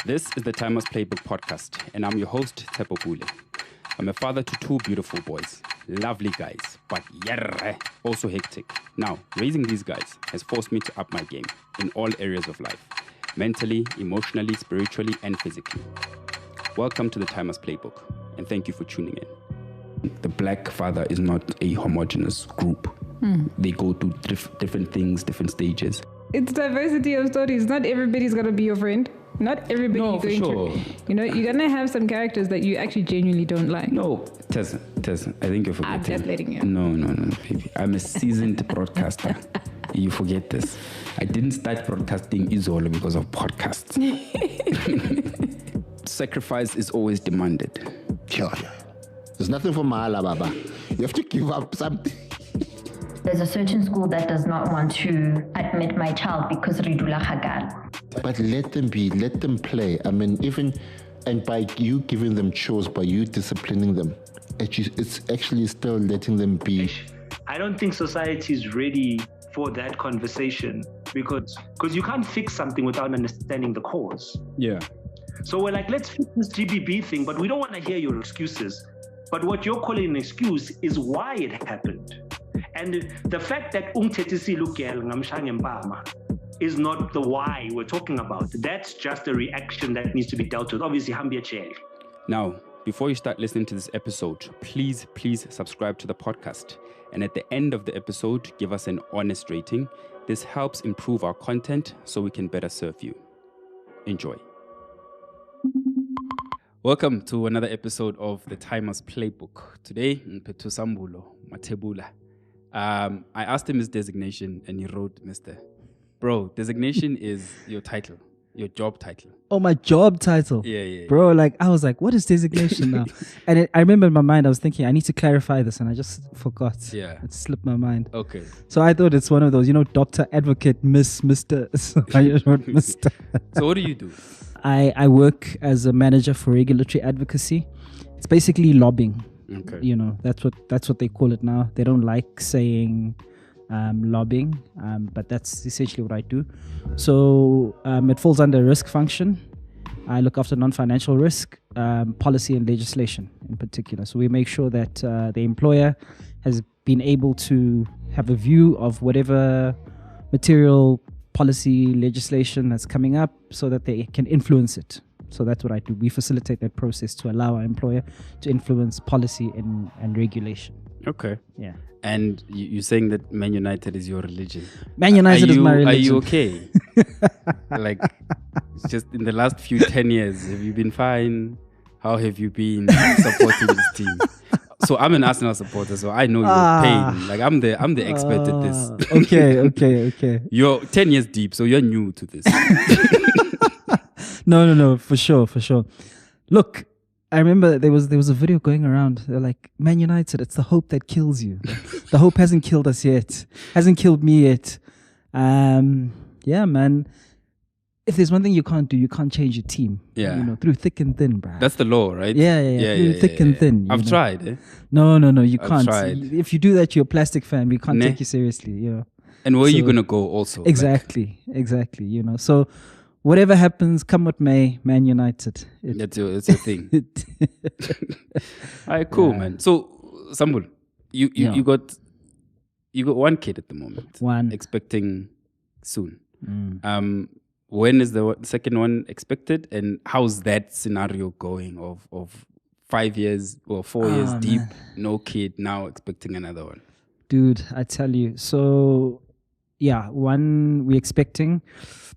This is the Timers Playbook podcast, and I'm your host, Mathebula. I'm a father to two beautiful boys, lovely guys, but also hectic. Now, raising these guys has forced me to up my game in all areas of life, mentally, emotionally, spiritually, and physically. Welcome to the Timers Playbook, and thank you for tuning in. The black father is not a homogenous group. They go through different things, different stages. It's diversity of stories. Not everybody's going to be your friend. Not everybody is going to. You're going to have some characters that you actually genuinely don't like. No, Tessa, I think you're forgetting. I'm just letting you. No, baby. I'm a seasoned broadcaster. You forget this. I didn't start broadcasting Izolo because of podcasts. Sacrifice is always demanded. Sure. There's nothing for Mahala, Baba. You have to give up something. There's a certain school that does not want to admit my child because Ridula Hagal. But let them be, let them play. I mean, and by you giving them chores, by you disciplining them, it's actually still letting them be. I don't think society is ready for that conversation because you can't fix something without understanding the cause. Yeah. So we're like, let's fix this GBB thing, but we don't want to hear your excuses. But what you're calling an excuse is why it happened. And the fact that is not the why we're talking about. That's just a reaction that needs to be dealt with. Obviously, Now, before you start listening to this episode, please subscribe to the podcast. And at the end of the episode, give us an honest rating. This helps improve our content so we can better serve you. Enjoy. Welcome to another episode of the Timers Playbook. Today, Sambulo, Mathebula. I asked him his designation and he wrote Mr. Bro, designation is your title, your job title. Oh, my job title? Yeah. Bro, I was like, what is designation now? And I remember in my mind, I was thinking, I need to clarify this and I just forgot. Yeah. It slipped my mind. Okay. So I thought it's one of those, doctor, advocate, Mr. So I just wrote Mr. So what do you do? I work as a manager for regulatory advocacy. It's basically lobbying. Okay. That's what they call it now. They don't like saying lobbying, but that's essentially what I do. So it falls under a risk function. I look after non-financial risk, policy and legislation in particular. So we make sure that the employer has been able to have a view of whatever material, policy, legislation that's coming up so that they can influence it. So that's what I do. We facilitate that process to allow our employer to influence policy and regulation. Okay. Yeah. And you're saying that Man United is your religion. Man United is my religion. Are you okay? Just in the last 10 years, have you been fine? How have you been supporting this team? So I'm an Arsenal supporter, so I know your pain. I'm the expert at this. Okay. You're 10 years deep, so you're new to this. No, for sure. Look, I remember there was a video going around. They're like, Man United, it's the hope that kills you. The hope hasn't killed us yet. Hasn't killed me yet. Yeah, man. If there's one thing you can't do, you can't change your team. Yeah. Through thick and thin, bro. That's the law, right? Yeah. Through thick and thin. I've tried, eh? No, you can't. I've tried. If you do that, you're a plastic fan. We can't take you seriously, And where are you going to go also? Exactly. So whatever happens, come what may, Man United. It's your thing. All right, cool, man. So, Sambulo, you got one kid at the moment. One. Expecting soon. When is the second one expected? And how's that scenario going of 5 years or 4 years deep, man. No kid, now expecting another one? Dude, I tell you. So, yeah, one we're expecting.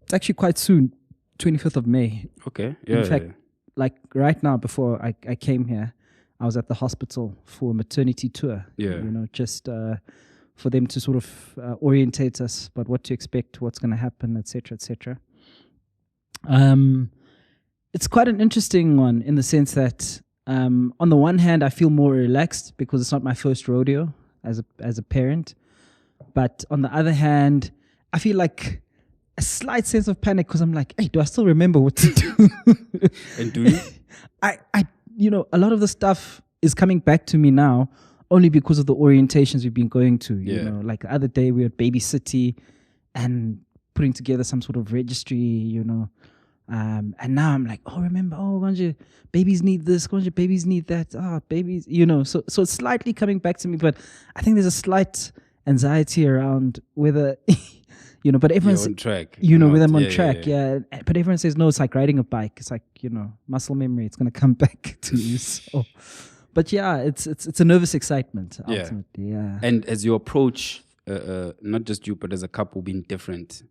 It's actually quite soon, 25th of May. Okay. Yeah. In fact, like right now, before I came here, I was at the hospital for a maternity tour. Yeah. Just for them to sort of orientate us about what to expect, what's going to happen, etc., etc. It's quite an interesting one in the sense that on the one hand, I feel more relaxed because it's not my first rodeo as a parent. But on the other hand, I feel like a slight sense of panic because I'm like, hey, do I still remember what to do? And do you? I a lot of the stuff is coming back to me now only because of the orientations we've been going to. You know, like the other day we were at Baby City and putting together some sort of registry, And now I'm like, oh, remember, babies need this, babies need that, babies, so it's slightly coming back to me, but I think there's a slight anxiety around whether, but everyone's on track. whether I'm on track, yeah. But everyone says, no, it's like riding a bike. It's like, muscle memory, it's going to come back to you. So, but yeah, it's a nervous excitement, ultimately, yeah. And as you approach, not just you, but as a couple being different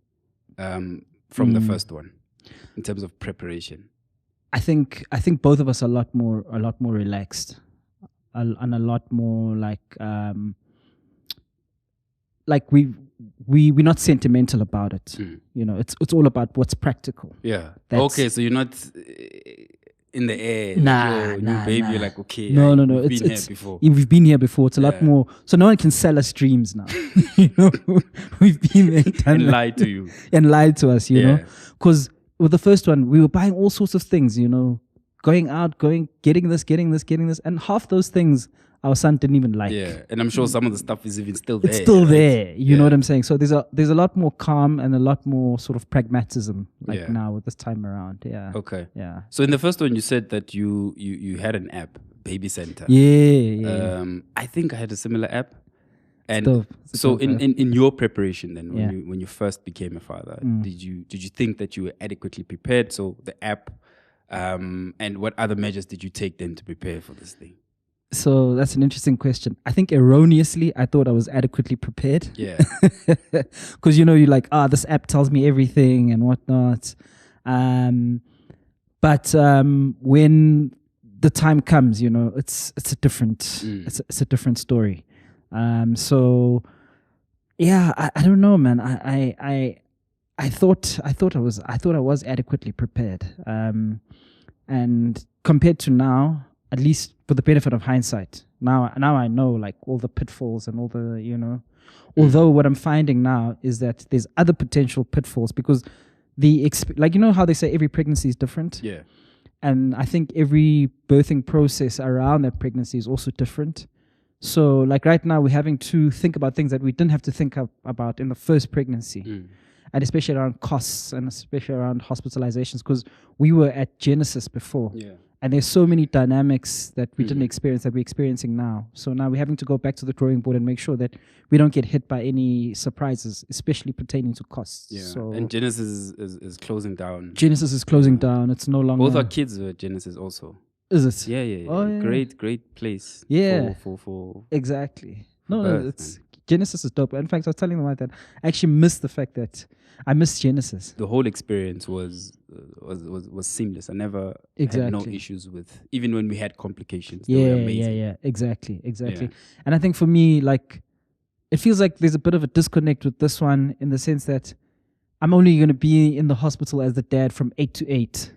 from the first one, in terms of preparation? I think both of us are a lot more relaxed, and a lot more like we're not sentimental about it. It's all about what's practical. Yeah. Okay, so you're not in the air. Nah, baby. You're like, okay, no. We've been here before. We've been here before. It's a lot more. So no one can sell us dreams now. We've been there, and lied to you and lied to us. You know, because with the first one, we were buying all sorts of things. Going out, getting this, and half those things our son didn't even like. Yeah, and I'm sure some of the stuff is even still there. It's still there. You know what I'm saying? So there's a lot more calm and a lot more sort of pragmatism now with this time around. Yeah. Okay. Yeah. So in the first one, you said that you had an app, Baby Center. Yeah. I think I had a similar app. And so in your preparation then, when you first became a father, did you think that you were adequately prepared? So the app, and what other measures did you take then to prepare for this thing? So that's an interesting question. I think erroneously, I thought I was adequately prepared. Yeah. Because, you're like, this app tells me everything and whatnot. But when the time comes, it's a different, it's a different story. So yeah, I don't know, man. I thought I was adequately prepared. And compared to now, at least for the benefit of hindsight, now I know like all the pitfalls and all the, although what I'm finding now is that there's other potential pitfalls because how they say every pregnancy is different. Yeah. And I think every birthing process around that pregnancy is also different. So like right now we're having to think about things that we didn't have to think about in the first pregnancy. And especially around costs and especially around hospitalizations because we were at Genesis before. Yeah. And there's so many dynamics that we didn't experience that we're experiencing now. So now we're having to go back to the drawing board and make sure that we don't get hit by any surprises, especially pertaining to costs. Yeah. So and Genesis is closing down. Genesis is closing down. It's no longer... Both our kids were at Genesis also. Is it? Yeah. Oh, yeah. Great place. Yeah. For exactly. birth, Genesis is dope. In fact, I was telling them about that. I actually missed the fact that I missed Genesis. The whole experience was seamless. I never had no issues with, even when we had complications. They were amazing. Yeah. Exactly. Yeah. And I think for me, like, it feels like there's a bit of a disconnect with this one in the sense that I'm only going to be in the hospital as the dad from 8 to 8.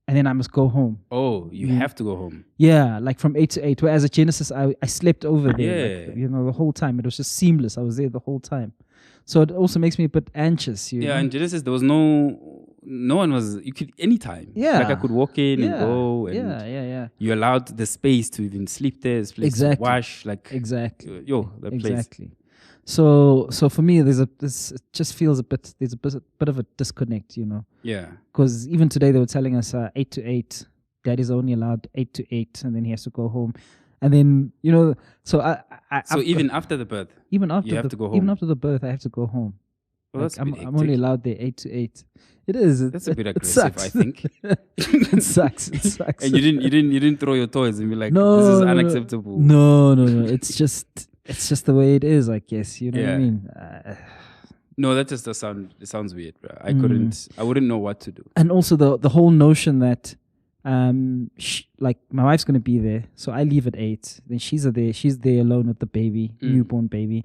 And then I must go home. Oh, you have to go home. Yeah, like from 8 to 8. Whereas at Genesis, I slept over there. Yeah. Like, the whole time. It was just seamless. I was there the whole time. So it also makes me a bit anxious. You know? In Genesis, there was no one was, you could anytime. Yeah. Like I could walk in and go. And yeah. You allowed the space to even sleep there. Place to wash. Like, exactly. The place. Exactly. So for me, it just feels there's a bit of a disconnect, Yeah. Because even today they were telling us 8 to 8, dad is only allowed 8 to 8, and then he has to go home. And then, so even after the birth, you have to go home. Even after the birth, I have to go home. Well, that's I'm only allowed there 8 to 8. It is. That's a bit aggressive, I think. It sucks. And you didn't throw your toys and be like, this is unacceptable. No. It's just the way it is, I guess. You know what I mean? No, that just does sound. It sounds weird, bro. I wouldn't know what to do. And also the whole notion that, like my wife's gonna be there, so I leave at 8. Then she's there alone with the baby, newborn baby,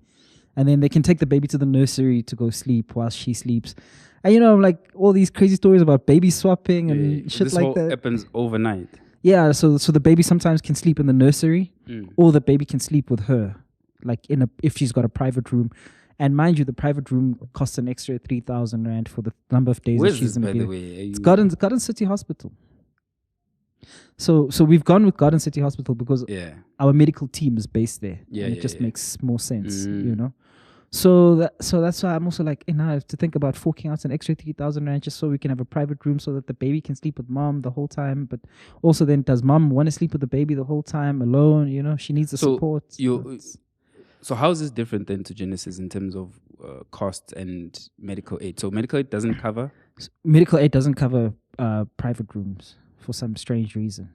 and then they can take the baby to the nursery to go sleep while she sleeps. And like all these crazy stories about baby swapping and shit like that. This happens overnight. Yeah, so the baby sometimes can sleep in the nursery, or the baby can sleep with her, like if she's got a private room. And mind you, the private room costs an extra 3,000 rand for the number of days that she's going to be there. It's Garden City Hospital. So we've gone with Garden City Hospital because our medical team is based there. And it just makes more sense, So that's why I'm also like, I have to think about forking out an extra 3,000 rand just so we can have a private room so that the baby can sleep with mom the whole time. But also, then does mom want to sleep with the baby the whole time alone? She needs the support. So how is this different then to Genesis in terms of costs and medical aid? So medical aid doesn't cover. Medical aid doesn't cover private rooms for some strange reason.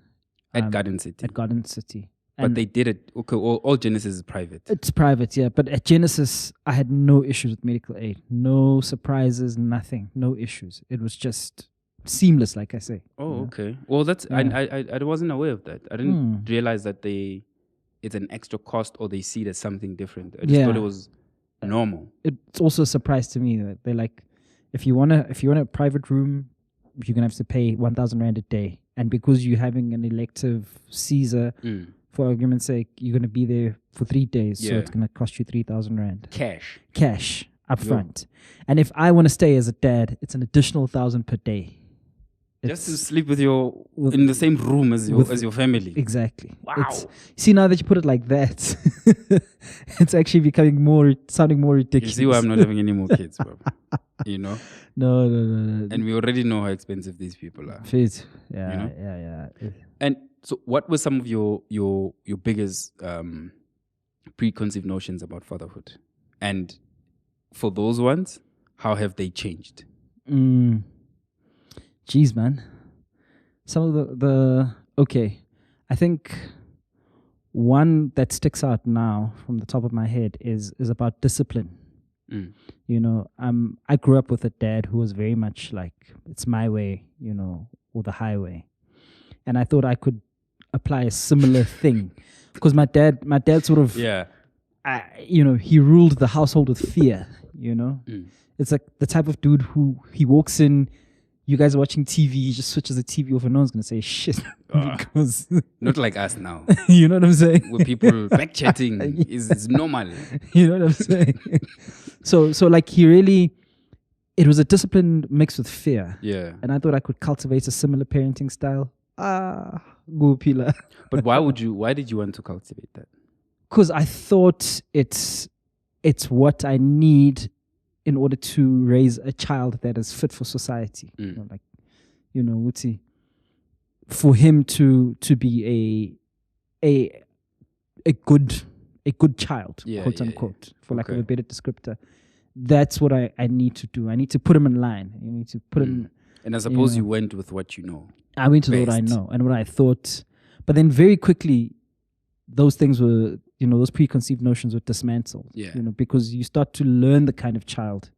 At Garden City. At Garden City. But they did it. Okay, all Genesis is private. It's private, yeah. But at Genesis, I had no issues with medical aid. No surprises, nothing. No issues. It was just seamless, like I say. Oh, okay. Well, that's I wasn't aware of that. I didn't realize that it's an extra cost or they see it as something different. I just thought it was normal. It's also a surprise to me that they're like, if you want a private room, you're gonna have to pay 1,000 rand a day, and because you're having an elective Caesar. For argument's sake, you're going to be there for 3 days, so it's going to cost you 3,000 rand. Cash up front. And if I want to stay as a dad, it's an additional 1,000 per day. Just to sleep in the same room as your family. Exactly. Wow. See, now that you put it like that, it's actually sounding more ridiculous. You see why I'm not having any more kids, bro. No. And we already know how expensive these people are. Fit. Yeah. And so what were some of your biggest preconceived notions about fatherhood? And for those ones, how have they changed? Jeez, man. Some of okay. I think one that sticks out now from the top of my head is about discipline. I grew up with a dad who was very much like, it's my way, or the highway. And I thought I could apply a similar thing because my dad sort of he ruled the household with fear. It's like the type of dude who he walks in, you guys are watching TV, he just switches the TV off and no one's gonna say shit because not like us now. You know what I'm saying? Where people back chatting is normal. You know what I'm saying? So like it was a discipline mixed with fear. Yeah. And I thought I could cultivate a similar parenting style. Go pillar. But why did you want to cultivate that? Because I thought it's what I need in order to raise a child that is fit for society. For him to be a good child, quote unquote, for lack of a better descriptor. That's what I need to do. I need to put him in line. You need to put him. And I suppose you went with what you know. I went to what I know and what I thought. But then very quickly, those things were, those preconceived notions were dismantled. Yeah. Because you start to learn the kind of child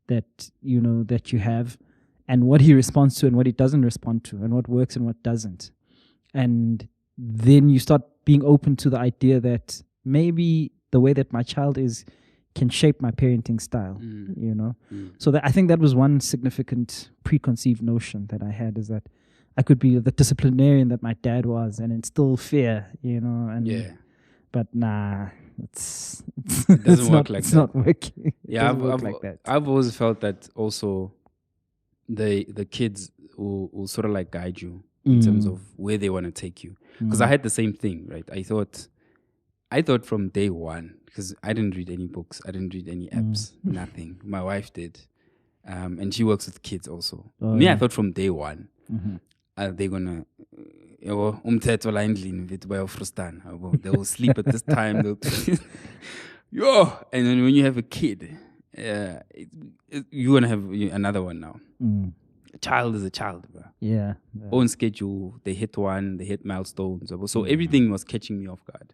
that, that you have and what he responds to and what he doesn't respond to and what works and what doesn't. And then you start being open to the idea that maybe the way that my child is can shape my parenting style, So I think that was one significant preconceived notion that I had, is that I could be the disciplinarian that my dad was and instill fear, But nah, it doesn't work like that. It's not working. Yeah, I've always felt that also the kids will sort of like guide you in terms of where they want to take you. Because I had the same thing, right? I thought from day one, because I didn't read any books, I didn't read any apps, nothing. My wife did. And she works with kids also. I thought from day one, they're going to, they will sleep at this time. And then when you have a kid, you're going to have another one now. A child is a child, bro. Yeah. Own schedule, they hit milestones. So everything was catching me off guard.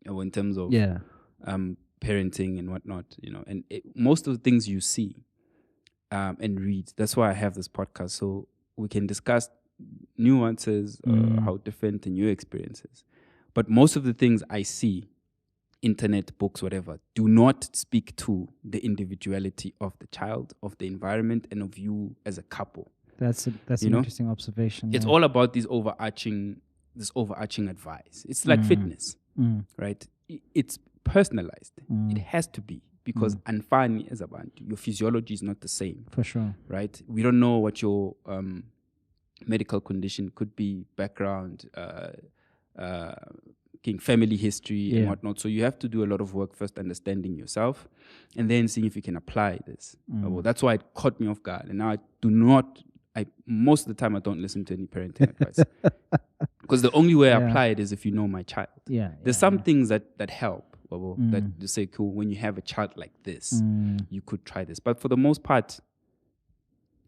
In terms of parenting and whatnot, and most of the things you see and read. That's why I have this podcast, so we can discuss nuances, how different and your experiences. But most of the things I see, internet, books, whatever, do not speak to the individuality of the child, of the environment, and of you as a couple. That's an interesting observation. It's all about this overarching advice. It's like fitness. Right? It's personalized. It has to be, because anfani is about your physiology is not the same. For sure. Right? We don't know what your medical condition could be, background, family history and whatnot. So you have to do a lot of work first understanding yourself and then seeing if you can apply this. Well, that's why it caught me off guard. And now I do not, most of the time I don't listen to any parenting advice. Because the only way I apply it is if you know my child. There's some things that help. That you say, cool, when you have a child like this, you could try this. But for the most part,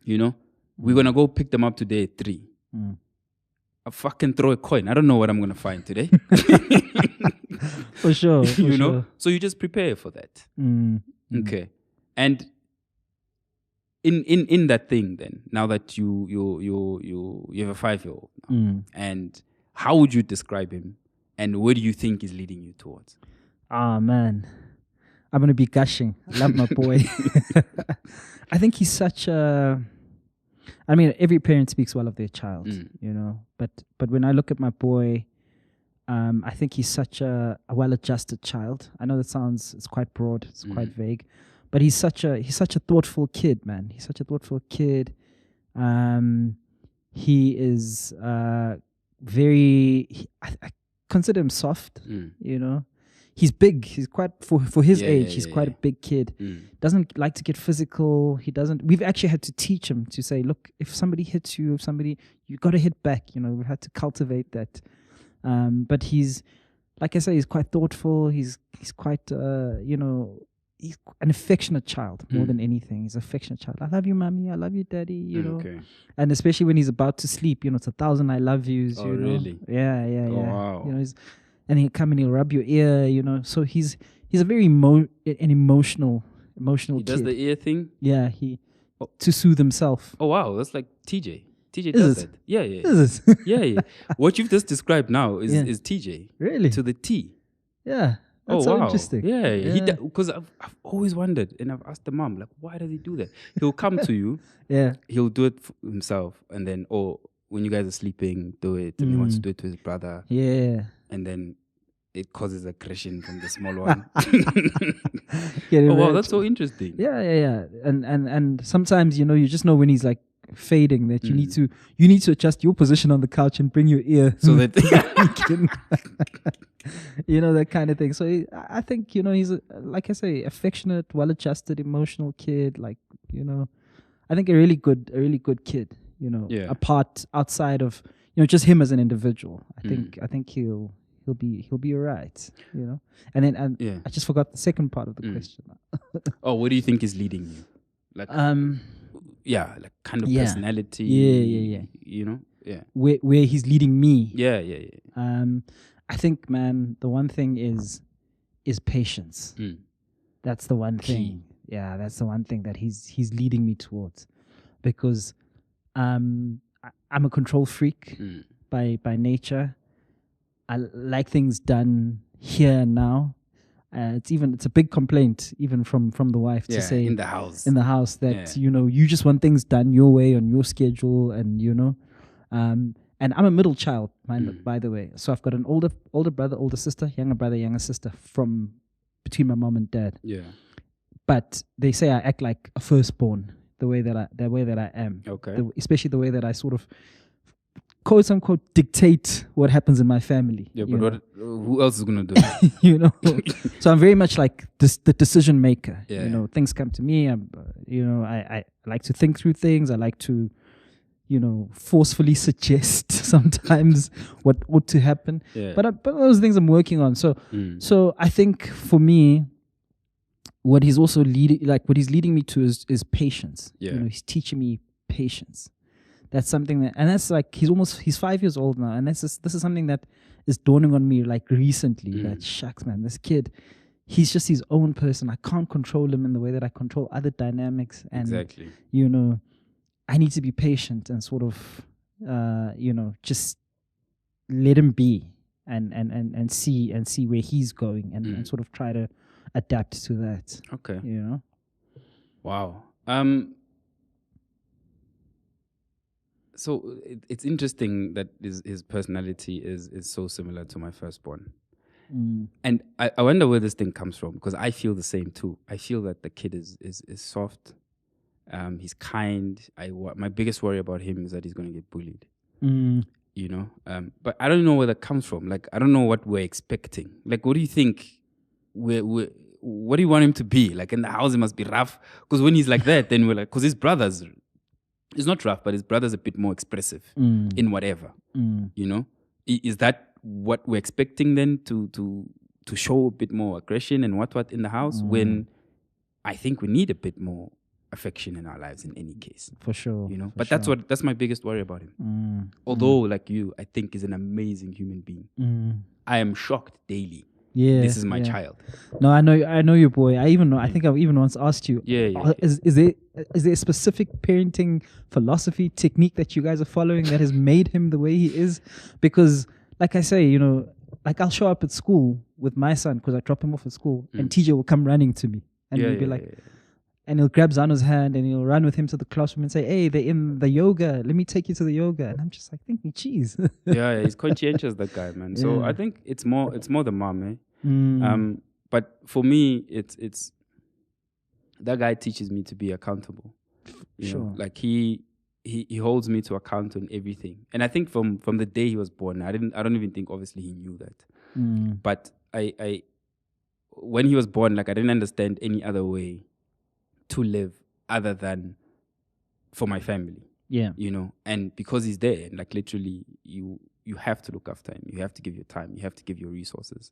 you know, we're going to go pick them up today at 3. I fucking throw a coin. I don't know what I'm going to find today. For sure. You know? So you just prepare for that. Okay. And in that thing then, now that you have a 5-year-old now, and how would you describe him and where do you think is leading you towards? Man, I'm going to be gushing. I love my boy. I think he's such a... I mean, every parent speaks well of their child, you know. But when I look at my boy, I think he's such a well-adjusted child. I know that it's quite broad, it's quite vague, but he's such a thoughtful kid, man. He's such a thoughtful kid. He is very... I consider him soft, you know. He's big. He's quite for his age. He's quite a big kid. Doesn't like to get physical. He doesn't. We've actually had to teach him to say, look, if somebody hits you, you got to hit back. You know, we've had to cultivate that. But he's, like I say, he's quite thoughtful. He's quite, you know, he's an affectionate child more than anything. He's an affectionate child. I love you, mommy. I love you, daddy. You know, and especially when he's about to sleep, you know, it's 1,000 I love yous. Oh, you know? Really? Yeah. Oh, wow. You know, and he'll come and he'll rub your ear, you know. So he's a very an emotional He does kid. the ear thing? Yeah, to soothe himself. Oh, wow. That's like TJ. TJ does that. Yeah. Is it? Yeah. What you've just described now is TJ. Really? To the T. Yeah. That's so interesting. Yeah. Because I've always wondered, and I've asked the mom, like, why does he do that? He'll come to you. He'll do it himself, and then, when you guys are sleeping, do it, and he wants to do it to his brother. Yeah. And then it causes aggression from the small one. Wow, that's so interesting. Yeah. And sometimes, you know, you just know when he's like fading that you need to adjust your position on the couch and bring your ear so that you know, that kind of thing. So I think, you know, he's like I say, affectionate, well-adjusted, emotional kid. Like, you know, I think a really good kid. You know, outside of, you know, just him as an individual. I think he'll be alright. You know, and then I just forgot the second part of the question. What do you think is leading you? Like, like kind of personality. Yeah. You know, where he's leading me. Yeah. I think, man, the one thing is patience. That's the one thing. Yeah, that's the one thing that he's leading me towards, because I'm a control freak by nature. I like things done here and now. It's a big complaint even from the wife to say in the house that you know, you just want things done your way on your schedule, and you know, and I'm a middle child, by the way. So I've got an older brother, older sister, younger brother, younger sister from between my mom and dad. Yeah. But they say I act like a firstborn. The way that I am, especially the way that I sort of, quote unquote, dictate what happens in my family. Yeah, but who else is gonna do it? You know, so I'm very much like the decision maker. Yeah. You know, things come to me. I like to think through things. I like to, you know, forcefully suggest sometimes what ought to happen. Yeah. But those things I'm working on. So I think for me, what he's leading me to is patience. Yeah. You know, he's teaching me patience. That's something that's like, he's 5 years old now, and this is something that is dawning on me like recently. That shucks, man, this kid, he's just his own person. I can't control him in the way that I control other dynamics. And you know, I need to be patient and sort of you know, just let him be and see where he's going and sort of try to adapt to that. Okay. You know? Wow. So it's interesting that his personality is so similar to my firstborn. And I wonder where this thing comes from, because I feel the same too. I feel that the kid is soft. He's kind. My biggest worry about him is that he's going to get bullied. you know. But I don't know where that comes from. Like, I don't know what we're expecting. Like, what do you think? What do you want him to be? Like, in the house, it must be rough. Because when he's like that, then we're like, because his brothers, it's not rough, but his brother's a bit more expressive in whatever, you know. Is that what we're expecting then to show a bit more aggression and what in the house, when I think we need a bit more affection in our lives in any case, for sure, you know. But that's my biggest worry about him. Although like you, I think is an amazing human being. I am shocked daily. Yeah, this is my child. No, I know you, boy. I think I've even once asked you. Is there a specific parenting philosophy technique that you guys are following that has made him the way he is? Because, like I say, you know, like I'll show up at school with my son because I drop him off at school, and TJ will come running to me, and he'll be like, and he'll grab Zano's hand and he'll run with him to the classroom and say, "Hey, they're in the yoga. Let me take you to the yoga." And I'm just like thinking, "Geez." yeah, he's conscientious, that guy, man. So I think it's more the mom, eh? But for me, it's that guy teaches me to be accountable. You know, like he holds me to account on everything. And I think from the day he was born, I don't even think obviously he knew that. But I when he was born, like I didn't understand any other way to live other than for my family. Yeah. You know, and because he's there, like literally you have to look after him. You have to give your time. You have to give your resources,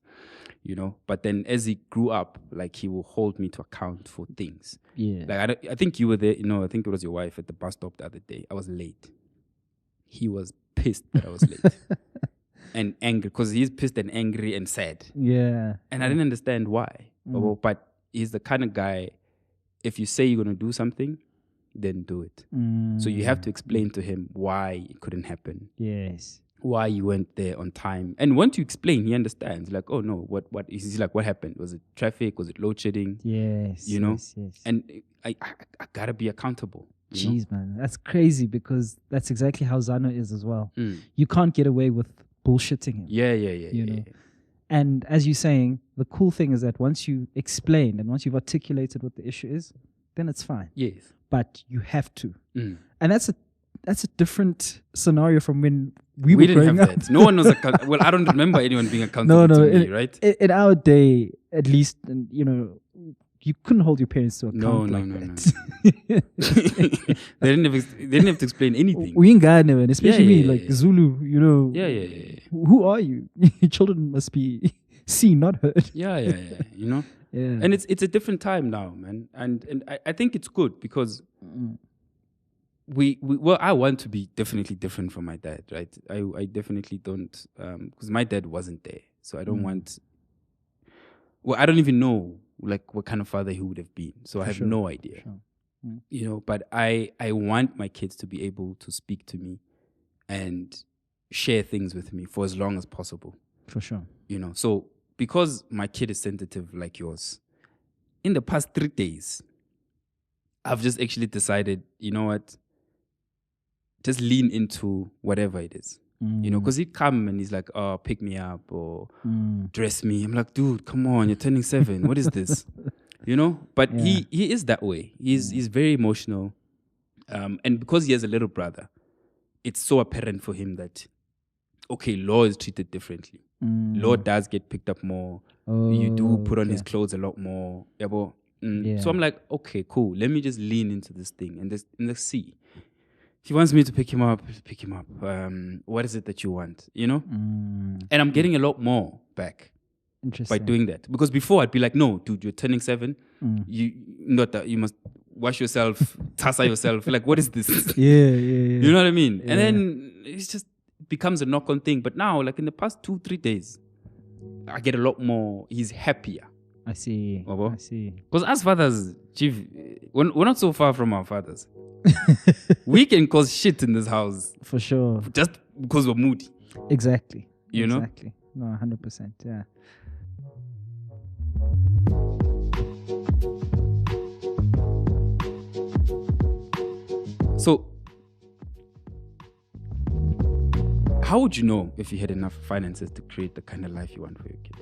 you know. But then as he grew up, like he will hold me to account for things. Yeah. Like I think you were there, you know, I think it was your wife at the bus stop the other day. I was late. He was pissed that I was late. And angry, because he's pissed and angry and sad. Yeah. And I didn't understand why. But he's the kind of guy, if you say you're going to do something, then do it. So you have to explain to him why it couldn't happen. Yes. Why you went there on time. And once you explain, he understands. Like, oh no, what is he like? What happened? Was it traffic? Was it load shedding? Yes. You know? Yes. And I gotta be accountable. Jeez, man. That's crazy, because that's exactly how Zano is as well. You can't get away with bullshitting him. Yeah. You know? And as you're saying, the cool thing is that once you explain and once you've articulated what the issue is, then it's fine. Yes. But you have to. And that's a different scenario from when we were growing up. That. No one was well, I don't remember anyone being accountable to me, right? In our day, at least, you know, you couldn't hold your parents to account that. They didn't have to explain anything. We in Ghana, and especially me, like Zulu, you know. Yeah. Who are you? Your children must be seen, not heard. Yeah. You know. Yeah. And it's a different time now, man. And I think it's good because I want to be definitely different from my dad, right? I definitely don't, because my dad wasn't there, so I don't want. Well, I don't even know like what kind of father he would have been, so I have no idea. You know, but I want my kids to be able to speak to me and share things with me for as long as possible. For sure. You know, so because my kid is sensitive like yours, in the past 3 days, I've just actually decided, you know what, just lean into whatever it is. You know, because he'd come and he's like, oh, pick me up or dress me. I'm like, dude, come on, you're turning 7. What is this? You know? But he is that way. He's very emotional. And because he has a little brother, it's so apparent for him that, okay, Law is treated differently. Law does get picked up more. You do put on his clothes a lot more. So I'm like, okay, cool. Let me just lean into this thing and let's see. He wants me to pick him up. What is it that you want? You know? And I'm getting a lot more back by doing that. Because before I'd be like, no, dude, you're turning 7. You must wash yourself, tassa yourself. Like, what is this? Yeah. You know what I mean? And then it just becomes a knock-on thing. But now, like in the past 2-3 days, I get a lot more. He's happier. I see. Because as fathers, Chief, we're not so far from our fathers. We can cause shit in this house. For sure. Just because we're moody. Exactly. You know? Exactly. No, 100%. Yeah. So, how would you know if you had enough finances to create the kind of life you want for your kid?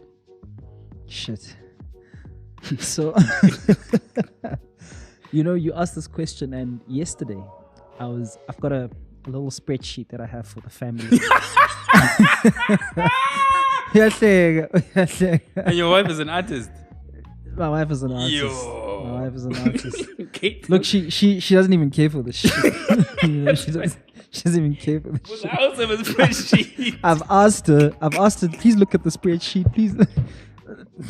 Shit. So, you know, you asked this question, and yesterday I've got a a little spreadsheet that I have for the family. Yes, And your wife is an artist. my wife is an artist. Yo. My wife is an artist. Kate. Look, she doesn't even care for this shit. You know, she doesn't even care for this shit. I also have a spreadsheet. I've asked her, please look at the spreadsheet, please.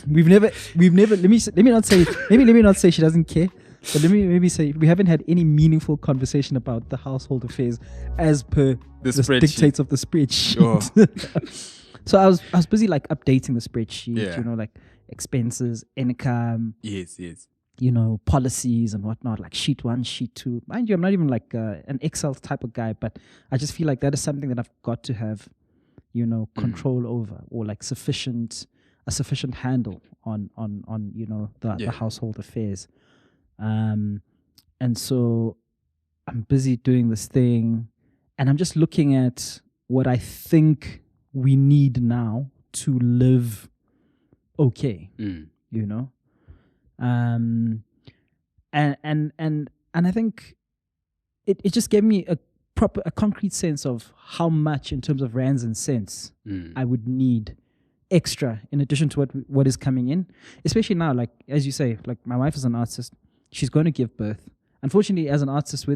We've never, let me not say she doesn't care, but let me maybe say we haven't had any meaningful conversation about the household affairs as per the dictates of the spreadsheet. Sure. So I was busy like updating the spreadsheet, Yeah. you know, like expenses, income, Yes. you know, policies and whatnot, like sheet 1, sheet 2. Mind you, I'm not even like an Excel type of guy, but I just feel like that is something that I've got to have, you know, control over, or like a sufficient handle on you know, the household affairs. And so I'm busy doing this thing, and I'm just looking at what I think we need now to live okay, you know. And I think it just gave me a concrete sense of how much in terms of rands and cents I would need extra in addition to what is coming in, especially now, like as you say, like my wife is an artist, she's going to give birth. Unfortunately, as an artist,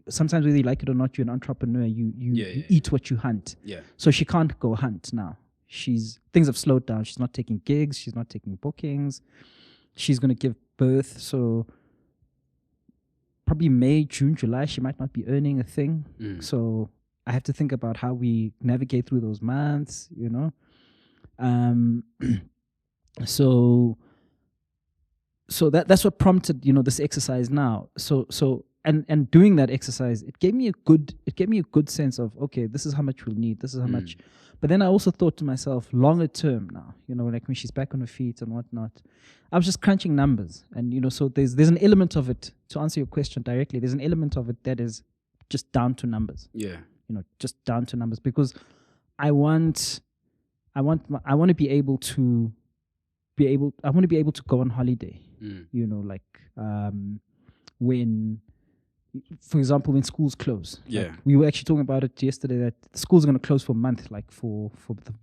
sometimes whether you like it or not, you're an entrepreneur, you eat what you hunt. Yeah. So she can't go hunt now. Things have slowed down. She's not taking gigs, she's not taking bookings. She's going to give birth, so probably May, June, July, she might not be earning a thing. So I have to think about how we navigate through those months, you know. So that's what prompted, you know, this exercise now. So doing that exercise, it gave me a good sense of, okay, this is how much we'll need, this is how much. But then I also thought to myself, longer term now, you know, like when she's back on her feet and whatnot, I was just crunching numbers. And, you know, so there's an element of it, to answer your question directly, there's an element of it that is just down to numbers. Yeah. You know, just down to numbers, because I want to be able to go on holiday, you know, like when, for example, when schools close. Yeah. Like we were actually talking about it yesterday, that the schools are going to close for a month, like for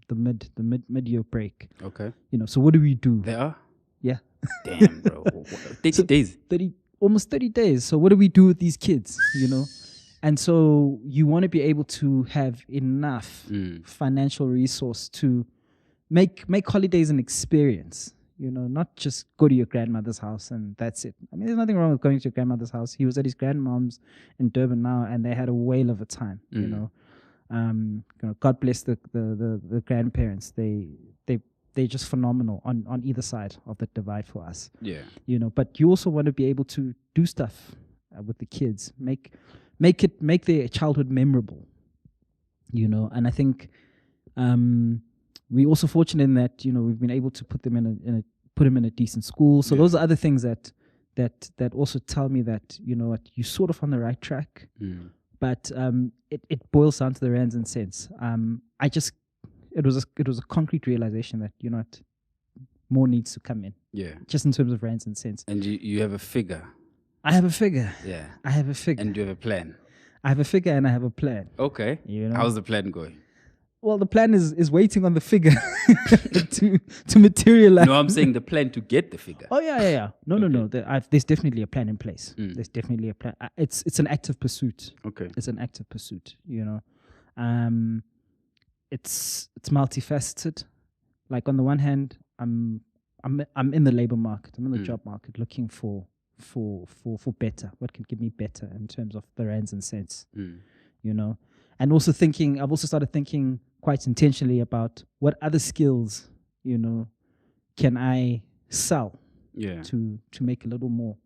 the mid-year break. Okay. You know, so what do we do? They are? Yeah. Damn, bro. 30 days. Almost 30 days. So what do we do with these kids, you know? And so you want to be able to have enough financial resource to make holidays an experience, you know, not just go to your grandmother's house and that's it. I mean, there's nothing wrong with going to your grandmother's house. He was at his grandmom's in Durban now, and they had a whale of a time, you know. You know, God bless the grandparents. They're just phenomenal on either side of the divide for us. Yeah. You know, but you also want to be able to do stuff with the kids, make their childhood memorable, you know. And I think we're also fortunate in that, you know, we've been able to put them in a decent school. So those are other things that also tell me that, you know what, you're sort of on the right track. But it boils down to the rands and cents. It was a concrete realization that, you know what, more needs to come in. Yeah. Just in terms of rands and cents. And you have a figure. I have a figure. Yeah. I have a figure. And you have a plan. I have a figure and I have a plan. Okay. You know? How's the plan going? Well, the plan is waiting on the figure to materialize. No, I'm saying the plan to get the figure. Oh yeah. No. There's definitely a plan in place. There's definitely a plan. It's an active pursuit. Okay. It's an active pursuit. You know, it's multifaceted. Like on the one hand, I'm in the labor market. I'm in the job market, looking for better. What can give me better in terms of the rands and cents. You know, and also I've also started thinking quite intentionally about what other skills, you know, can I sell to make a little more.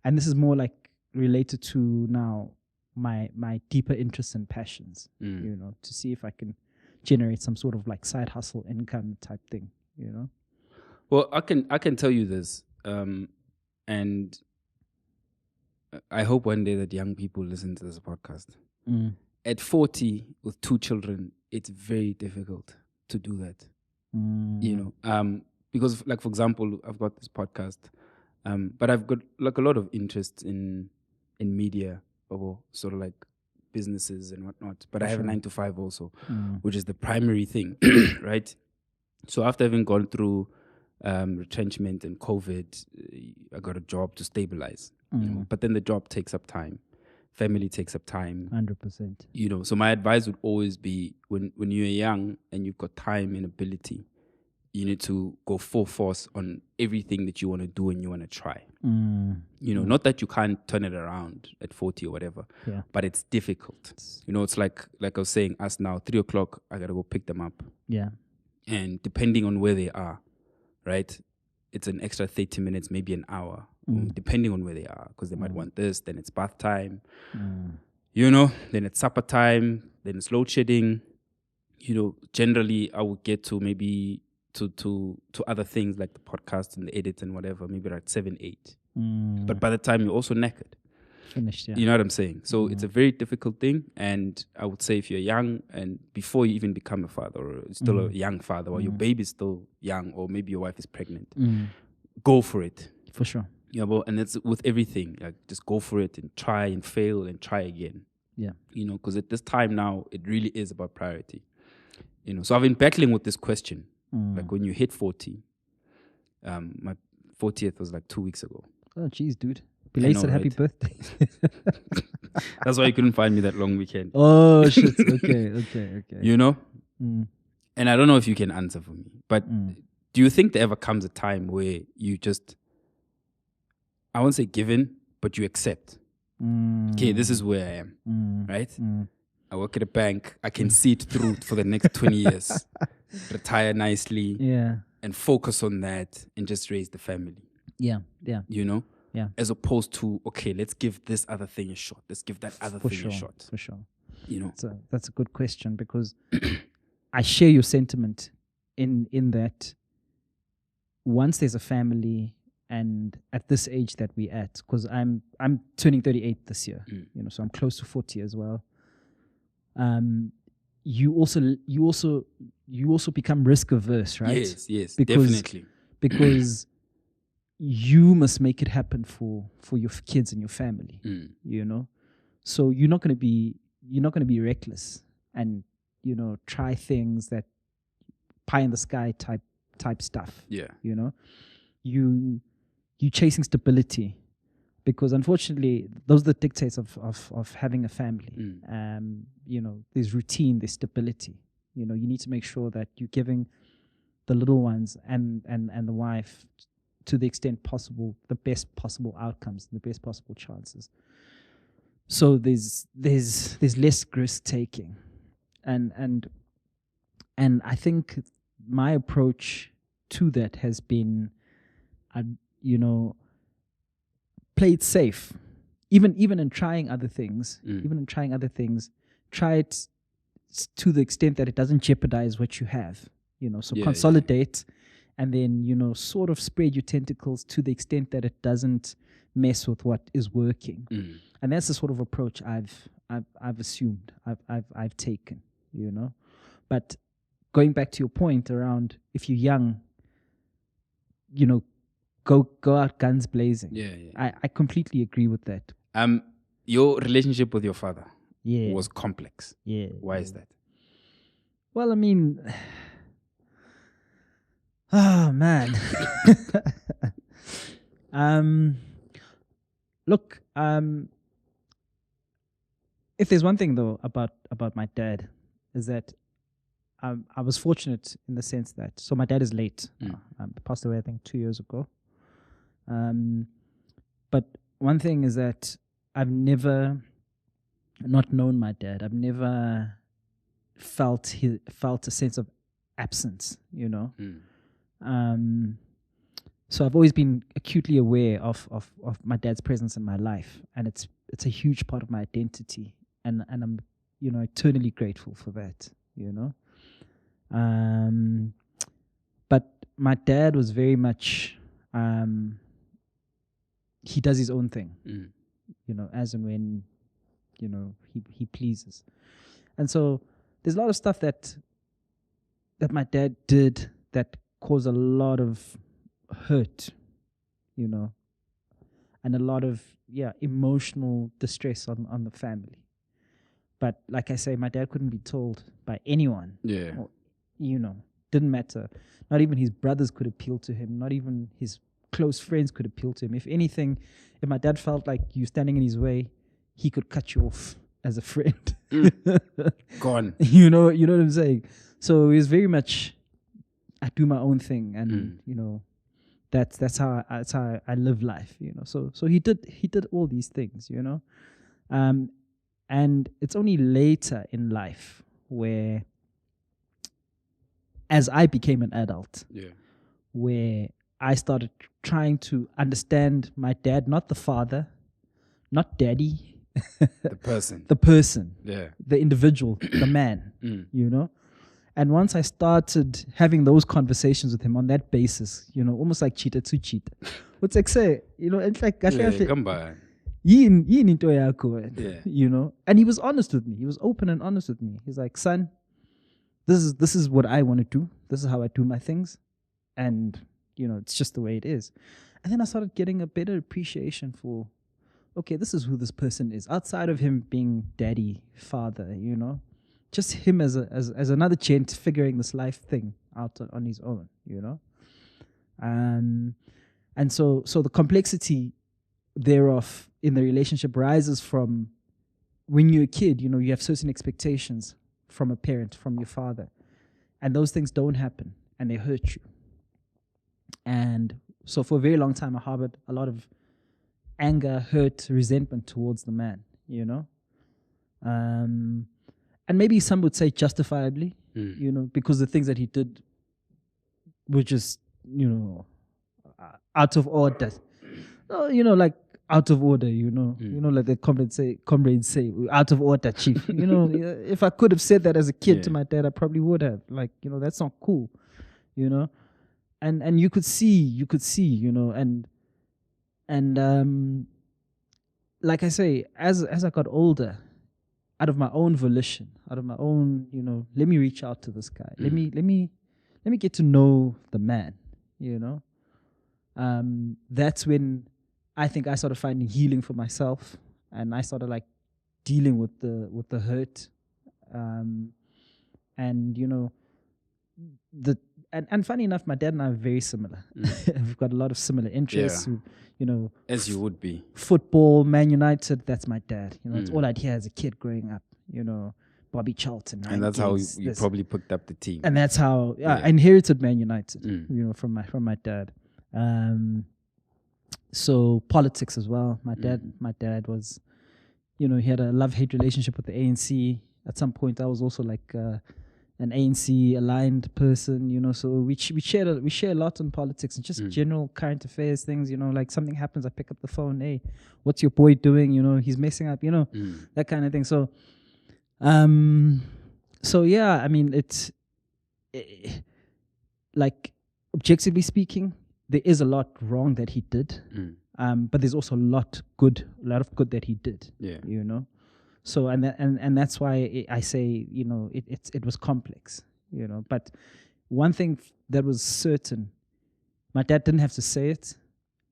And this is more like related to now my deeper interests and passions, you know, to see if I can generate some sort of like side hustle income type thing, you know. Well, I can tell you this, and I hope one day that young people listen to this podcast. At 40 with 2 children, it's very difficult to do that. You know, because like, for example, I've got this podcast, but I've got like a lot of interest in media, or sort of like businesses and whatnot, but I have a 9-to-5 also, which is the primary thing, right? So after having gone through retrenchment and COVID, I got a job to stabilize. You know? But then the job takes up time. Family takes up time. 100%. You know, so my advice would always be when you're young and you've got time and ability, you need to go full force on everything that you want to do and you want to try. You know, not that you can't turn it around at 40 or whatever, but it's difficult. You know, it's like I was saying, us now, 3 o'clock, I got to go pick them up. Yeah. And depending on where they are, right, it's an extra 30 minutes, maybe an hour, depending on where they are, because they might want this, then it's bath time, you know, then it's supper time, then it's load shedding. You know, generally I would get to maybe to other things like the podcast and the edit and whatever, maybe at 7, 8. But by the time you're also knackered. Finished, yeah. You know what I'm saying? So it's a very difficult thing. And I would say if you're young and before you even become a father or still a young father or your baby's still young or maybe your wife is pregnant, go for it. For sure. Yeah, and it's with everything. Like just go for it and try and fail and try again. Yeah. You know, because at this time now, it really is about priority. You know, so I've been battling with this question. Like when you hit 40, my 40th was like 2 weeks ago. Oh, geez, dude. Belated happy birthday. That's why you couldn't find me that long weekend. Oh, shit. Okay. You know? And I don't know if you can answer for me, but do you think there ever comes a time where you just, I won't say given, but you accept, okay, this is where I am, right? I work at a bank. I can see it through for the next 20 years. Retire nicely. Yeah. And focus on that and just raise the family. Yeah. You know? Yeah. As opposed to, okay, let's give this other thing a shot. Let's give that other thing a shot. For sure. You know? That's a good question because I share your sentiment in that once there's a family and at this age that we're at, because I'm turning 38 this year, you know, so I'm close to 40 as well. You also become risk averse, right? Yes, definitely. Because you must make it happen for your kids and your family, you know. So you're not going to be reckless and, you know, try things that pie in the sky type stuff. Yeah, you know, you chasing stability. Because unfortunately, those are the dictates of having a family. You know, there's routine, there's stability. You know, you need to make sure that you're giving the little ones and the wife, to the extent possible, the best possible outcomes, the best possible chances. So there's less risk taking, and I think my approach to that has been, you know, play it safe, even in trying other things. Try it to the extent that it doesn't jeopardize what you have. You know, so consolidate, and then, you know, sort of spread your tentacles to the extent that it doesn't mess with what is working. And that's the sort of approach I've assumed, I've taken. You know, but going back to your point around if you're young, you know, go out guns blazing. Yeah. I completely agree with that. Your relationship with your father was complex. Yeah. Why is that? Well, I mean, oh man. Look, if there's one thing though about my dad is that I was fortunate in the sense that, so my dad is late. Passed away I think 2 years ago. But one thing is that I've never not known my dad. I've never felt a sense of absence, you know. So I've always been acutely aware of my dad's presence in my life, and it's a huge part of my identity, and I'm, you know, eternally grateful for that, you know. But my dad was very much he does his own thing, you know, as and when, you know, he pleases. And so there's a lot of stuff that my dad did that caused a lot of hurt, you know, and a lot of emotional distress on the family. But like I say, my dad couldn't be told by anyone. Yeah. Or, didn't matter. Not even his brothers could appeal to him. Not even his close friends could appeal to him. If anything, if my dad felt like you standing in his way, he could cut you off as a friend. Gone. You know what I'm saying? So it was very much, I do my own thing, and that's how I live life. So he did all these things. And it's only later in life where, as I became an adult, where I started trying to understand my dad, not the father, not daddy, the person, the individual, the man, And once I started having those conversations with him on that basis, almost like cheater to cheater. What's like say, it's like, come by. And he was honest with me. He was open and honest with me. He's like, son, this is what I want to do. This is how I do my things. And, it's just the way it is. And then I started getting a better appreciation for, okay, this is who this person is. Outside of him being daddy, father, just him as another gent figuring this life thing out on his own, And so the complexity thereof in the relationship rises from when you're a kid, you have certain expectations from a parent, from your father, and those things don't happen and they hurt you. And so for a very long time, I harbored a lot of anger, hurt, resentment towards the man, and maybe some would say justifiably, because the things that he did were just, out of order. Like out of order, like the comrades say, out of order, chief. If I could have said that as a kid to my dad, I probably would have. Like, that's not cool, and you could see, and like I say, as I got older, out of my own volition, out of my own, let me reach out to this guy. Let me get to know the man, that's when I think I started finding healing for myself, and I started like dealing with the hurt, and and funny enough, my dad and I are very similar. We've got a lot of similar interests. As you would be. Football, Man United. That's my dad. It's all I'd hear as a kid growing up. Bobby Charlton. And that's how you probably picked up the team. And that's how I inherited Man United. From my dad. So politics as well. My dad was, he had a love-hate relationship with the ANC. At some point, I was also like an ANC aligned person, so we share a lot on politics and just general current affairs things, like something happens, I pick up the phone, hey, what's your boy doing? He's messing up, that kind of thing. So, yeah, I mean, it's like objectively speaking, there is a lot wrong that he did, but there's also a lot of good that he did. So and that's why I say it was complex, But one thing that was certain, my dad didn't have to say it,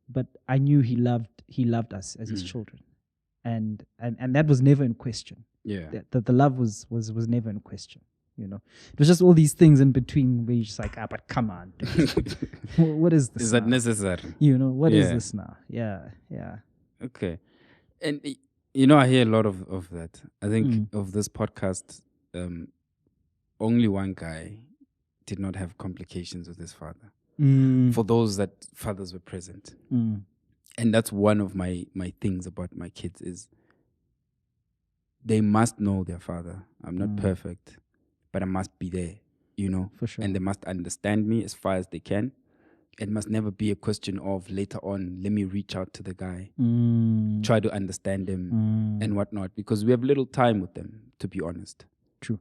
but I knew he loved us as his children, and that was never in question. That the love was never in question. It was just all these things in between where you're just like, but come on, dude. What is this? Is that necessary? What is this now? Yeah. Okay, and. I hear a lot of that. I think of this podcast, only one guy did not have complications with his father. For those that fathers were present. And that's one of my things about my kids is they must know their father. I'm not perfect, but I must be there, For sure. And they must understand me as far as they can. It must never be a question of later on, let me reach out to the guy, try to understand him and whatnot, because we have little time with them, to be honest. True.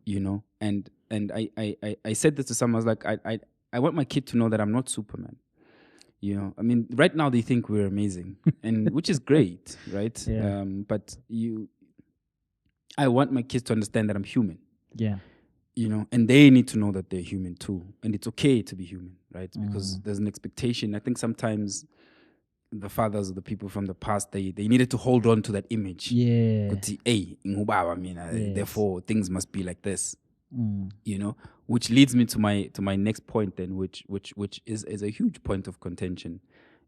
And I said this to someone, I was like, I want my kid to know that I'm not Superman. I mean, right now they think we're amazing, and which is great, right? Yeah. But I want my kids to understand that I'm human. Yeah. And they need to know that they're human too. And it's okay to be human, right? Because there's an expectation. I think sometimes the fathers or the people from the past, they needed to hold on to that image. Yeah. Hey, Yes. therefore things must be like this. You know, which leads me to my next point then, which is a huge point of contention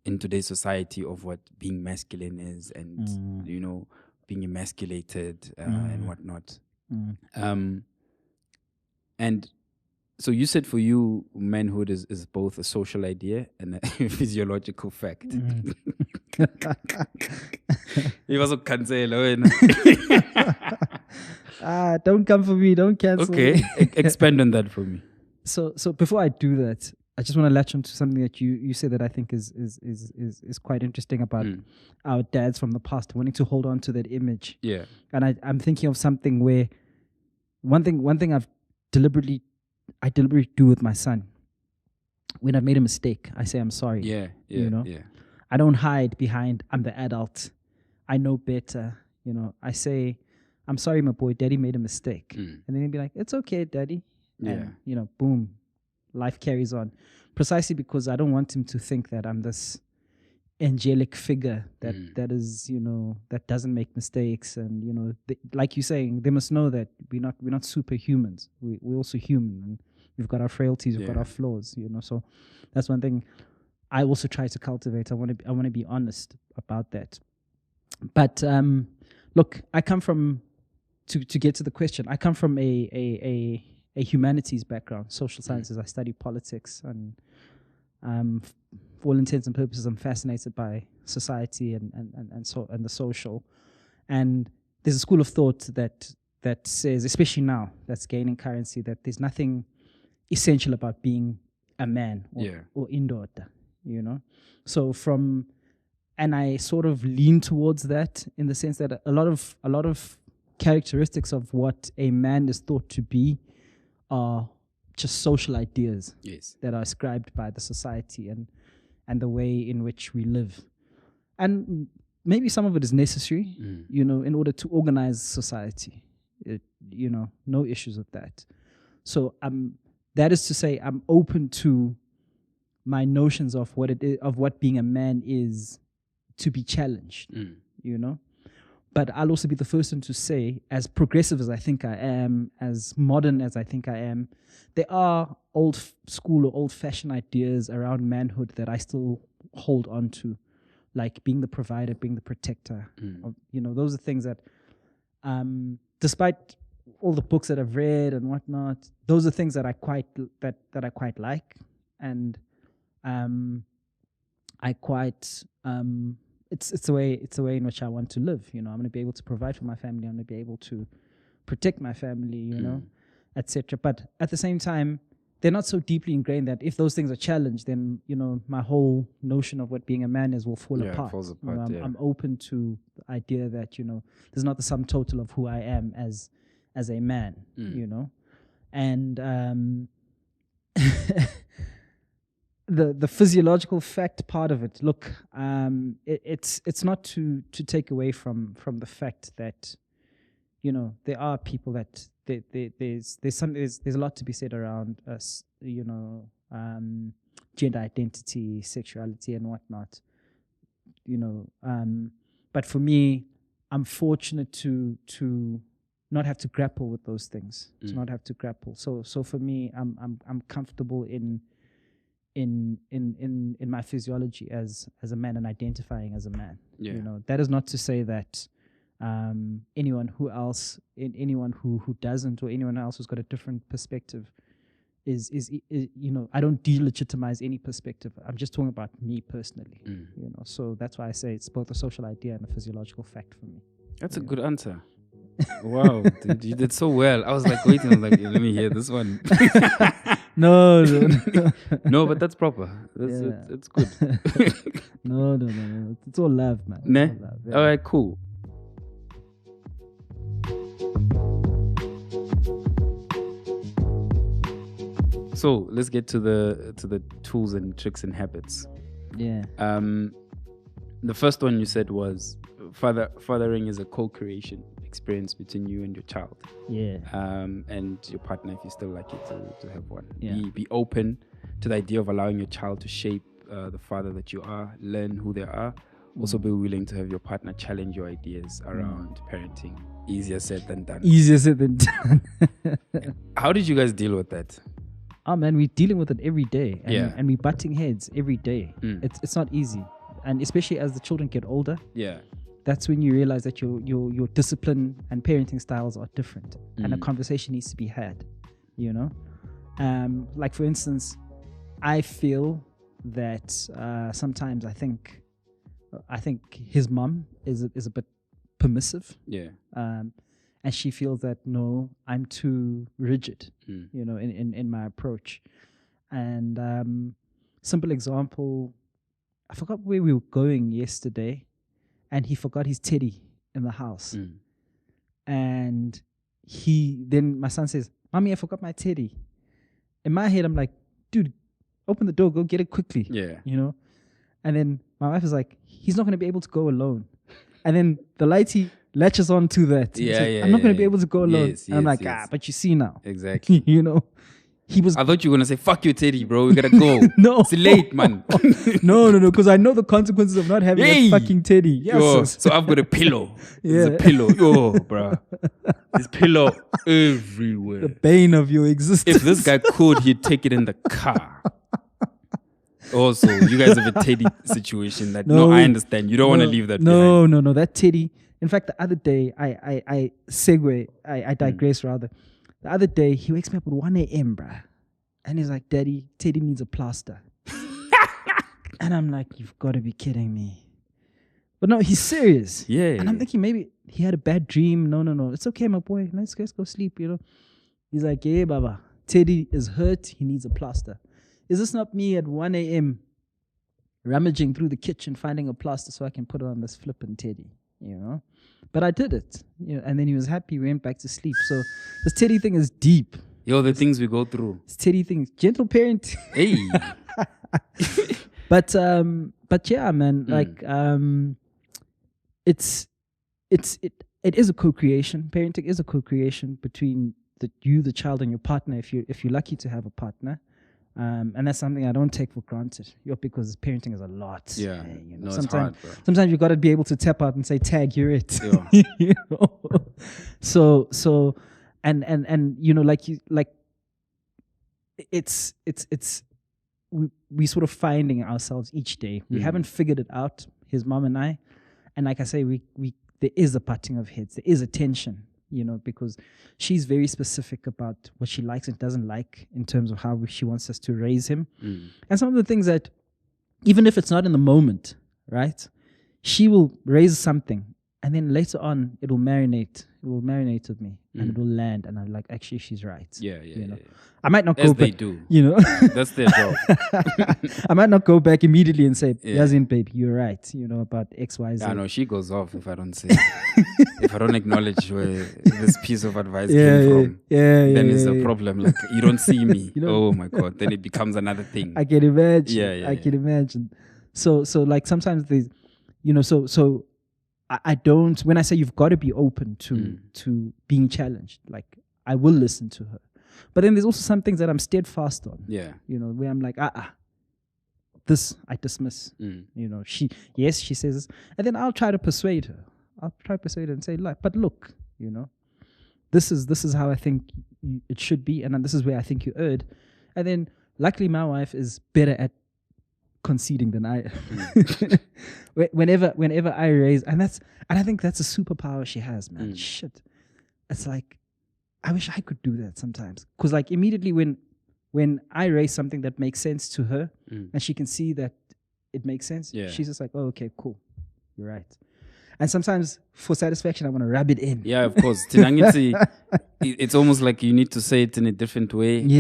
in today's society of what being masculine is, and you know, being emasculated and whatnot. And so you said for you, manhood is both a social idea and a physiological fact. He was a cancel. Don't come for me. Don't cancel. Okay, expand on that for me. So before I do that, I just want to latch on to something that you said that I think is quite interesting about our dads from the past wanting to hold on to that image. Yeah. And I'm thinking of something where one thing I deliberately do with my son. When I've made a mistake, I say I'm sorry. Yeah. You know? Yeah. I don't hide behind I'm the adult. I know better. You know, I say, I'm sorry, my boy, daddy made a mistake. And then he'd be like, it's okay, daddy. And, you know, boom, life carries on. Precisely because I don't want him to think that I'm this angelic figure that is, you know, that doesn't make mistakes. And, you know, like you're saying, they must know that we're not superhumans. We're also human, and we've got our frailties, we've got our flaws, you know. So that's one thing I also try to cultivate. I want to be honest about that. But look, I come from to get to the question. I come from a humanities background, social sciences. I study politics, and for all intents and purposes, I'm fascinated by society and the social. And there's a school of thought that says, especially now, that's gaining currency, that there's nothing essential about being a man or indoor, you know. So and I sort of lean towards that in the sense that a lot of characteristics of what a man is thought to be are just social ideas that are ascribed by the society and the way in which we live. And maybe some of it is necessary, you know, in order to organize society. You know, no issues with that. So that is to say, I'm open to my notions of what it is, of what being a man is, to be challenged, you know. But I'll also be the first one to say, as progressive as I think I am, as modern as I think I am, there are old school or old-fashioned ideas around manhood that I still hold on to, like being the provider, being the protector. You know, those are things that, despite all the books that I've read and whatnot, those are things that I quite like, and I quite it's a way in which I want to live. You know, I'm going to be able to provide for my family. I'm going to be able to protect my family, you know, etc. But at the same time, they're not so deeply ingrained that if those things are challenged, then, you know, my whole notion of what being a man is will fall apart. Falls apart. You know, I'm open to the idea that, you know, there's not the sum total of who I am as a man, you know, and the physiological fact part of it. Look, it's not to take away from the fact that, you know, there are people that there's a lot to be said around us, you know, gender identity, sexuality, and whatnot, you know. But for me, I'm fortunate to not have to grapple with those things. To not have to grapple. So for me, I'm comfortable in my physiology as a man and identifying as a man. You know, that is not to say that anyone who doesn't, or anyone else who's got a different perspective is you know, I don't delegitimize any perspective. I'm just talking about me personally. You know, so that's why I say it's both a social idea and a physiological fact for me. That's a good answer. Wow, dude, you did so well. I was like waiting. I was like, let me hear this one. No, but that's proper. It's good. No. It's all love, man. Nah? All love, All right, cool. So let's get to the tools and tricks and habits. Yeah. The first one you said was fathering is a co-creation experience between you and your child. Yeah. And your partner, if you still like it to have one. Yeah. Be open to the idea of allowing your child to shape the father that you are, learn who they are. Also be willing to have your partner challenge your ideas around parenting. Easier said than done. Easier said than done. How did you guys deal with that? Oh man, we're dealing with it every day. And, and we're butting heads every day. It's not easy. And especially as the children get older. Yeah. That's when you realize that your discipline and parenting styles are different. And a conversation needs to be had. You know? Like for instance, I feel that sometimes I think his mom is a bit permissive. Yeah. And she feels that no, I'm too rigid, you know, in my approach. And simple example, I forgot where we were going yesterday, and he forgot his teddy in the house. And then my son says, "Mommy, I forgot my teddy." In my head, I'm like, dude, open the door, go get it quickly. Yeah. You know? And then my wife is like, he's not going to be able to go alone. And then the lighty latches on to that. Yeah, I'm not going to be able to go alone. Yes, and I'm like, yes. but you see now. Exactly. You know? I thought you were going to say, fuck you, Teddy, bro. We got to go. No. It's late, man. No. Because I know the consequences of not having a fucking teddy. Yes. Yo, so I've got a pillow. There's a Yeah. pillow. Yo, bro. There's pillow everywhere. The bane of your existence. If this guy could, he'd take it in the car. Also, you guys have a Teddy situation that, no, I understand. You don't want to leave that behind. No. That Teddy. In fact, the other day, I digress rather. The other day, he wakes me up at 1 a.m., bruh. And he's like, Daddy, Teddy needs a plaster. And I'm like, you've got to be kidding me. But no, he's serious. Yeah. And I'm thinking maybe he had a bad dream. No. It's okay, my boy. Let's go sleep, you know. He's like, yeah, Baba. Teddy is hurt. He needs a plaster. Is this not me at 1 a.m. rummaging through the kitchen, finding a plaster so I can put it on this flippin' Teddy, you know? But I did it, you know, and then he was happy, we went back to sleep. So this Teddy thing is deep. Yo, the things we go through. This Teddy thing, gentle parent. Hey. But yeah, man, like it is a co-creation. Parenting is a co-creation between the child, and your partner. If you're lucky to have a partner, and that's something I don't take for granted. Because parenting is a lot. Yeah, you know, no, it's hard, bro. Sometimes you got to be able to tap out and say, "Tag, you're it." Yeah. You know? So, and you know, it's we sort of finding ourselves each day. We haven't figured it out, his mom and I. And like I say, we there is a butting of heads. There is a tension, you know, because she's very specific about what she likes and doesn't like in terms of how she wants us to raise him. And some of the things that, even if it's not in the moment, right, she will raise something, and then later on it will marinate. It will marinate with me, and it will land. And I'm like, actually, she's right. Yeah. You know? I might not As go they back, do. you know. That's their job. I might not go back immediately and say, Yazin, babe, you're right, you know, about X, Y, Z. I know, she goes off if I don't say if I don't acknowledge where this piece of advice came from. Then it's a problem. Like, you don't see me. Oh my God. Then it becomes another thing. I can imagine. I can imagine. So like sometimes there's, you know, so I don't, when I say you've got to be open to being challenged, like I will listen to her. But then there's also some things that I'm steadfast on. Yeah. You know, where I'm like, this I dismiss. You know, she says this. And then I'll try to persuade her. And say, like, but look, you know, this is how I think it should be, and this is where I think you erred. And then luckily my wife is better at conceding than I am. whenever I raise, and I think that's a superpower she has, man. Shit. It's like, I wish I could do that sometimes. Because like immediately when I raise something that makes sense to her, and she can see that it makes sense, she's just like, oh, okay, cool. You're right. And sometimes for satisfaction, I want to rub it in. Yeah, of course. It's almost like you need to say it in a different way. And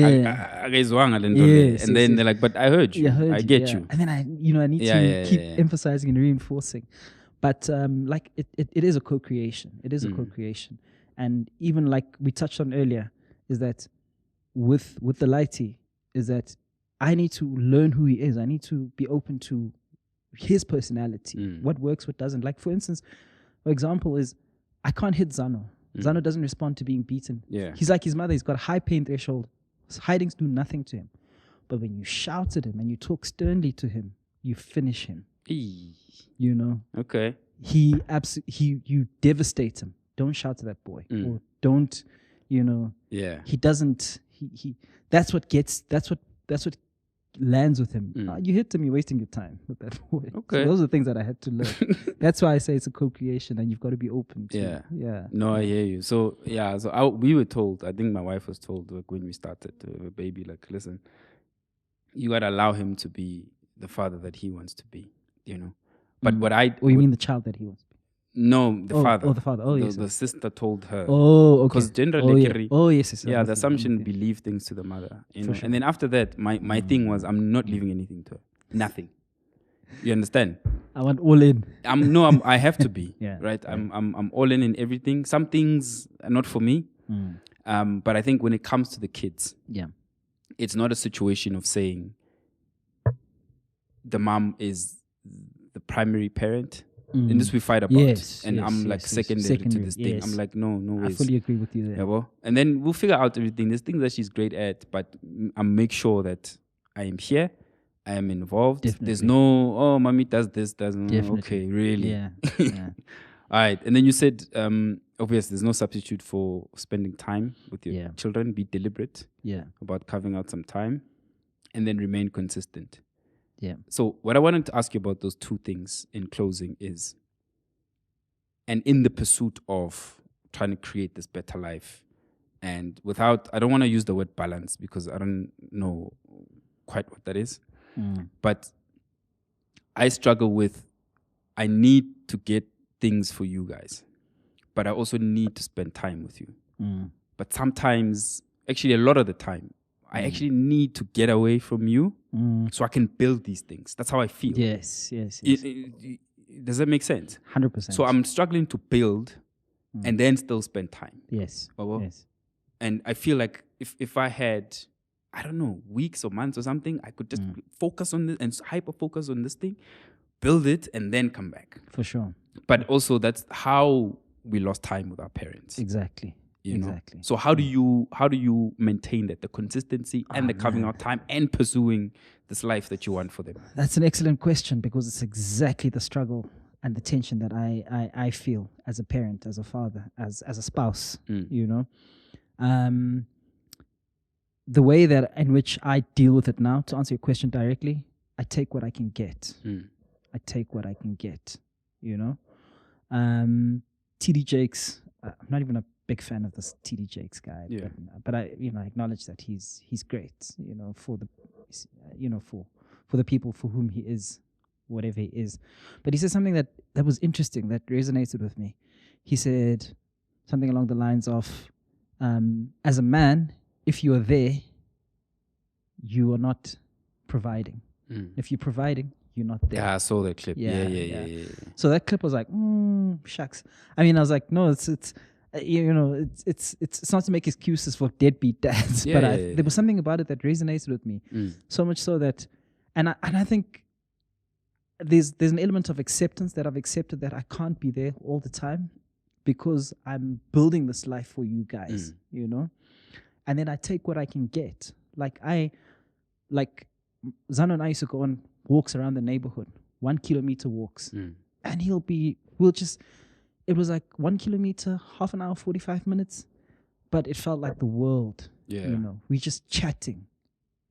then they're like, but I heard you. I get you. And then I need to keep emphasizing and reinforcing. But like it is a co-creation. It is a co-creation. And even like we touched on earlier, is that with the lighty, is that I need to learn who he is. I need to be open to his personality, what works, what doesn't. Like for instance, for example is I can't hit Zano. Zano doesn't respond to being beaten. He's like his mother. He's got a high pain threshold. Hidings do nothing to him. But when you shout at him and you talk sternly to him, you finish him. You know. Okay. You devastate him. Don't shout at that boy, or don't, you know. Yeah. He doesn't. He. That's what lands with him. You hit him, you're wasting your time with that boy. Okay. So those are things that I had to learn. That's why I say it's a co-creation, and you've got to be open to. Yeah. No, I hear you. So we were told. I think my wife was told, like, when we started to have a baby, like, listen, you gotta allow him to be the father that he wants to be. You know. But you mean the child that he wants? No, the father. Oh, the father. Oh, yes. The sister told her. Oh, okay. Because generally, yes. Yeah, the assumption believe things to the mother. You know? Sure. And then after that, my thing was, I'm not leaving anything to her. Nothing. You understand? I want all in. I have to be. Yeah. Right. I'm all in everything. Some things are not for me. But I think when it comes to the kids, it's not a situation of saying the mom is the primary parent. And this we fight about. I'm secondary to this thing. I'm like, no ways. I fully agree with you there. Yeah, well, and then we'll figure out everything. There's things that she's great at, but I make sure that I am here, I am involved. Definitely. There's no, mommy does this, doesn't. Okay, really? Yeah. All right. And then you said, obviously, there's no substitute for spending time with your children. Be deliberate about carving out some time, and then remain consistent. Yeah. So what I wanted to ask you about those two things in closing is, and in the pursuit of trying to create this better life, and I don't want to use the word balance because I don't know quite what that is, but I struggle with, I need to get things for you guys, but I also need to spend time with you. But sometimes, actually a lot of the time, I actually need to get away from you so I can build these things. That's how I feel. Yes. Does that make sense? 100%. So I'm struggling to build and then still spend time. Yes. Yes. And I feel like if I had, I don't know, weeks or months or something, I could just focus on this and hyper focus on this thing, build it, and then come back. For sure. But also that's how we lost time with our parents. Exactly. You know? So how do you maintain that, the consistency and the carving out time and pursuing this life that you want for them? That's an excellent question, because it's exactly the struggle and the tension that I feel as a parent, as a father, as a spouse. You know, the way that in which I deal with it now, to answer your question directly, I take what I can get. I take what I can get. You know, TD Jakes. I'm not even a big fan of this TD Jakes guy, but I acknowledge that he's great, for the people for whom he is, whatever he is. But he said something that was interesting, that resonated with me. He said something along the lines of, as a man, if you are there, you are not providing. If you're providing, you're not there. Yeah, I saw that clip. Yeah. So that clip was like, shucks. I mean, I was like, no, it's not to make excuses for deadbeat dads, but there was something about it that resonated with me, so much so that, and I think there's an element of acceptance that I've accepted that I can't be there all the time because I'm building this life for you guys, and then I take what I can get. Like Zano and I used to go on walks around the neighborhood, 1 kilometer walks, and it was like 1 kilometer, half an hour, 45 minutes, but it felt like the world. We just chatting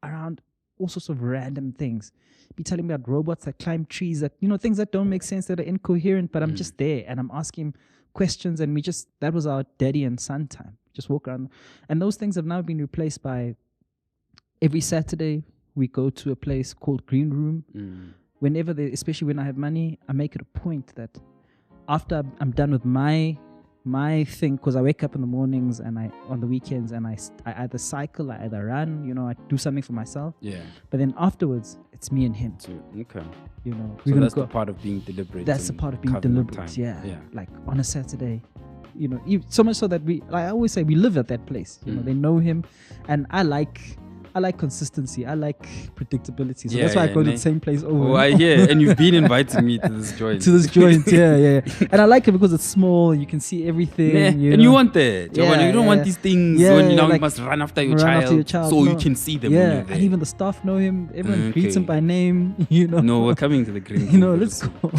around all sorts of random things. Be telling me about robots that climb trees, that things that don't make sense, that are incoherent, but I'm just there and I'm asking questions, and that was our daddy and son time. Just walk around, and those things have now been replaced by every Saturday we go to a place called Green Room. Whenever especially when I have money, I make it a point that after I'm done with my thing, because I wake up in the mornings and on the weekends and I either cycle, I either run, I do something for myself. Yeah. But then afterwards, it's me and him. Okay. So that's the part of being deliberate. That's the part of being deliberate. Yeah. Like on a Saturday, so much so that I always say we live at that place. They know him, and I like I like consistency. I like predictability. So that's why I go to the same place over. Oh, I hear. And you've been inviting me to this joint. Yeah. And I like it because it's small. You can see everything. You know? You want that. You don't want these things when you like, must run after your child. So you can see them when you're there. And even the staff know him. Everyone greets him by name. You know. No, we're coming to the green. Let's go.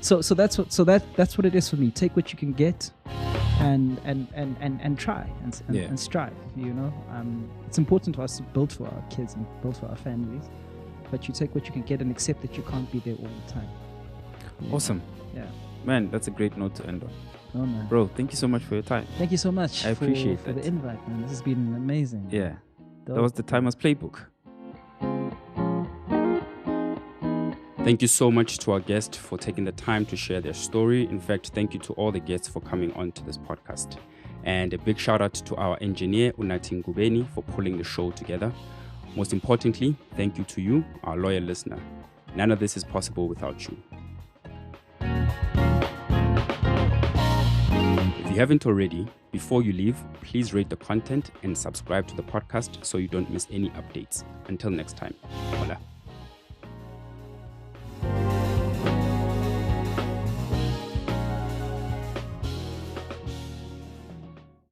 so that's what it is for me. Take what you can get, and try and strive. You know, it's important for us to build for our kids and build for our families, but you take what you can get and accept that you can't be there all the time. Awesome. Yeah. Man, that's a great note to end on. Oh, man. Bro, thank you so much for your time. Thank you so much. I appreciate for the invite, man. This has been amazing. Yeah. That was the Timers Playbook. Thank you so much to our guest for taking the time to share their story. In fact, thank you to all the guests for coming on to this podcast. And a big shout out to our engineer, Unati Ngubeni, for pulling the show together. Most importantly, thank you to you, our loyal listener. None of this is possible without you. If you haven't already, before you leave, please rate the content and subscribe to the podcast so you don't miss any updates. Until next time, hola.